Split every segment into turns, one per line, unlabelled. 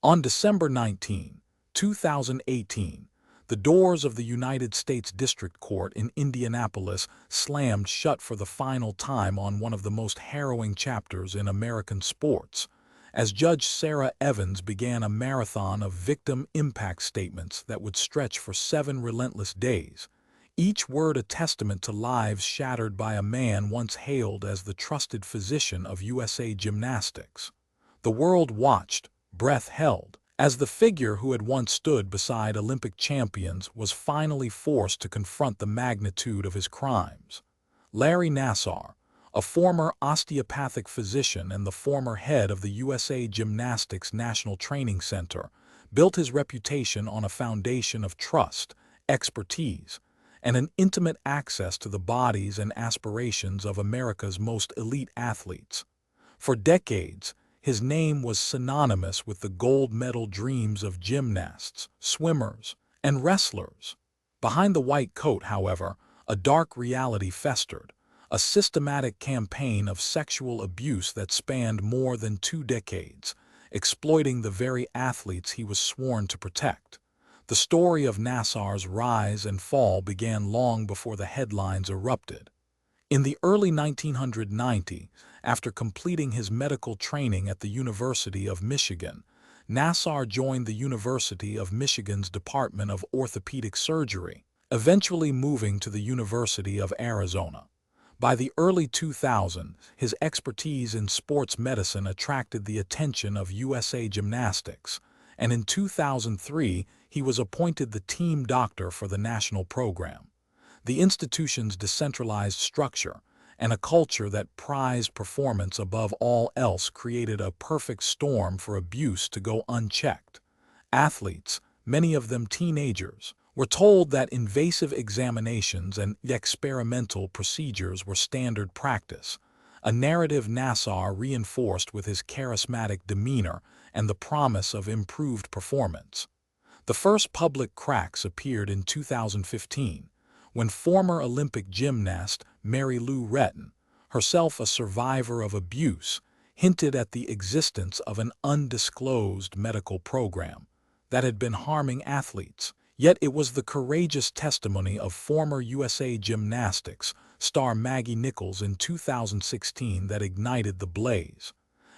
On December 19, 2018, the doors of the United States District Court in Indianapolis slammed shut for the final time on one of the most harrowing chapters in American sports, as Judge Sarah Evans began a marathon of victim impact statements that would stretch for 7 relentless days, each word a testament to lives shattered by a man once hailed as the trusted physician of USA Gymnastics. The world watched, breath held, as the figure who had once stood beside Olympic champions was finally forced to confront the magnitude of his crimes. Larry Nassar, a former osteopathic physician and the former head of the USA Gymnastics National Training Center, built his reputation on a foundation of trust, expertise, and an intimate access to the bodies and aspirations of America's most elite athletes. For decades, his name was synonymous with the gold medal dreams of gymnasts, swimmers, and wrestlers. Behind the white coat, however, a dark reality festered, a systematic campaign of sexual abuse that spanned more than 2 decades, exploiting the very athletes he was sworn to protect. The story of Nassar's rise and fall began long before the headlines erupted. In the early 1990s, after completing his medical training at the University of Michigan, Nassar joined the University of Michigan's Department of Orthopedic Surgery, eventually moving to the University of Arizona. By the early 2000s, his expertise in sports medicine attracted the attention of USA Gymnastics, and in 2003 he was appointed the team doctor for the national program. The institution's decentralized structure and a culture that prized performance above all else created a perfect storm for abuse to go unchecked. Athletes, many of them teenagers, were told that invasive examinations and experimental procedures were standard practice, a narrative Nassar reinforced with his charismatic demeanor and the promise of improved performance. The first public cracks appeared in 2015, when former Olympic gymnast Mary Lou Retton, herself a survivor of abuse, hinted at the existence of an undisclosed medical program that had been harming athletes. Yet it was the courageous testimony of former USA Gymnastics star Maggie Nichols in 2016 that ignited the blaze.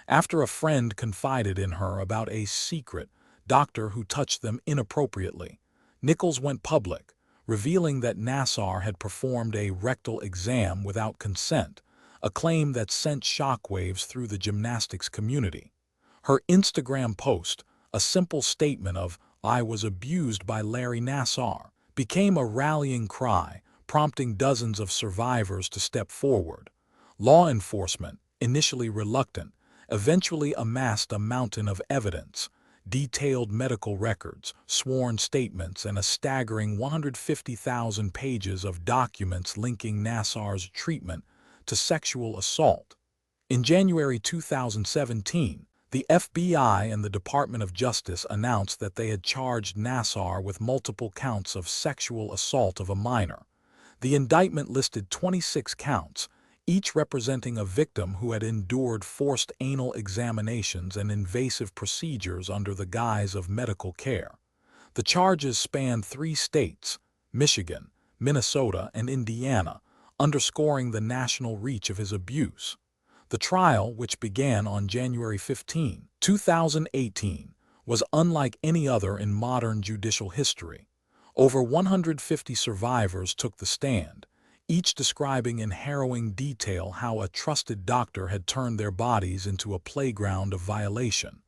After a friend confided in her about a secret doctor who touched them inappropriately, Nichols went public, revealing that Nassar had performed a rectal exam without consent, a claim that sent shockwaves through the gymnastics community. Her Instagram post, a simple statement of "I was abused by Larry Nassar," became a rallying cry, prompting dozens of survivors to step forward. Law enforcement, initially reluctant, eventually amassed a mountain of evidence: detailed medical records, sworn statements, and a staggering 150,000 pages of documents linking Nassar's treatment to sexual assault. In January 2017, the FBI and the Department of Justice announced that they had charged Nassar with multiple counts of sexual assault of a minor. The indictment listed 26 counts, each representing a victim who had endured forced anal examinations and invasive procedures under the guise of medical care. The charges spanned 3 states, Michigan, Minnesota, and Indiana, underscoring the national reach of his abuse. The trial, which began on January 15, 2018, was unlike any other in modern judicial history. Over 150 survivors took the stand, each describing in harrowing detail how a trusted doctor had turned their bodies into a playground of violation.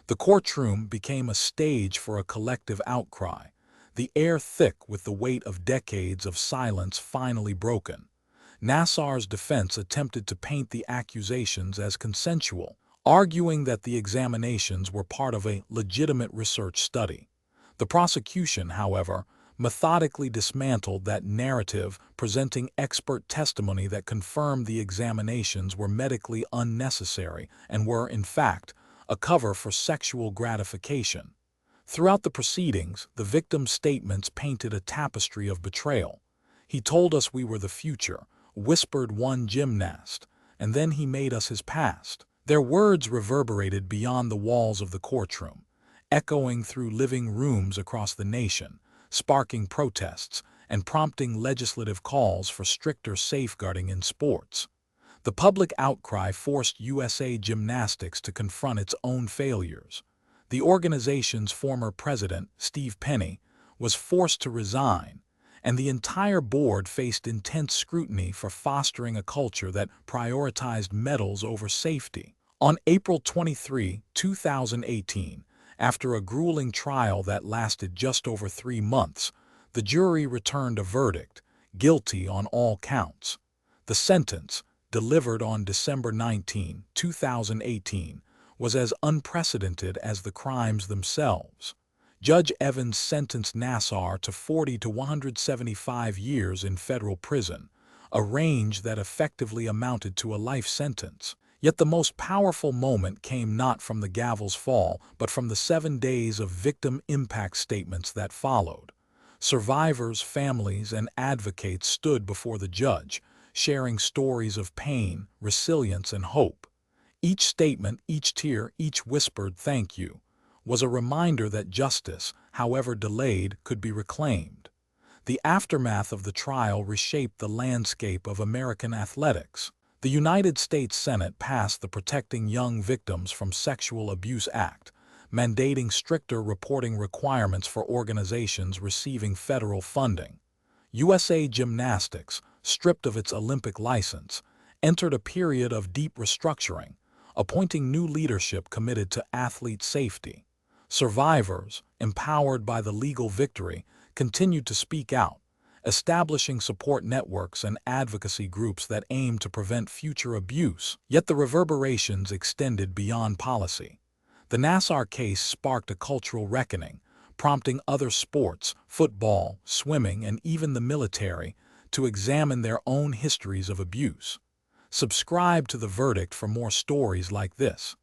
The courtroom became a stage for a collective outcry, the air thick with the weight of decades of silence finally broken. Nassar's defense attempted to paint the accusations as consensual, arguing that the examinations were part of a legitimate research study. The prosecution, however, methodically dismantled that narrative, presenting expert testimony that confirmed the examinations were medically unnecessary and were, in fact, a cover for sexual gratification. Throughout the proceedings, the victim's statements painted a tapestry of betrayal. "He told us we were the future," whispered one gymnast, "and then he made us his past." Their words reverberated beyond the walls of the courtroom, echoing through living rooms across the nation, sparking protests and prompting legislative calls for stricter safeguarding in sports. The public outcry forced USA Gymnastics to confront its own failures. The organization's former president, Steve Penny, was forced to resign, and the entire board faced intense scrutiny for fostering a culture that prioritized medals over safety. On April 23, 2018, after a grueling trial that lasted just over 3 months, the jury returned a verdict, guilty on all counts. The sentence, delivered on December 19, 2018, was as unprecedented as the crimes themselves. Judge Evans sentenced Nassar to 40 to 175 years in federal prison, a range that effectively amounted to a life sentence. Yet the most powerful moment came not from the gavel's fall, but from the 7 days of victim impact statements that followed. Survivors, families, and advocates stood before the judge, sharing stories of pain, resilience, and hope. Each statement, each tear, each whispered "thank you" was a reminder that justice, however delayed, could be reclaimed. The aftermath of the trial reshaped the landscape of American athletics. The United States Senate passed the Protecting Young Victims from Sexual Abuse Act, mandating stricter reporting requirements for organizations receiving federal funding. USA Gymnastics, stripped of its Olympic license, entered a period of deep restructuring, appointing new leadership committed to athlete safety. Survivors, empowered by the legal victory, continued to speak out, establishing support networks and advocacy groups that aim to prevent future abuse. Yet the reverberations extended beyond policy. The Nassar case sparked a cultural reckoning, prompting other sports, football, swimming, and even the military, to examine their own histories of abuse. Subscribe to The Verdict for more stories like this.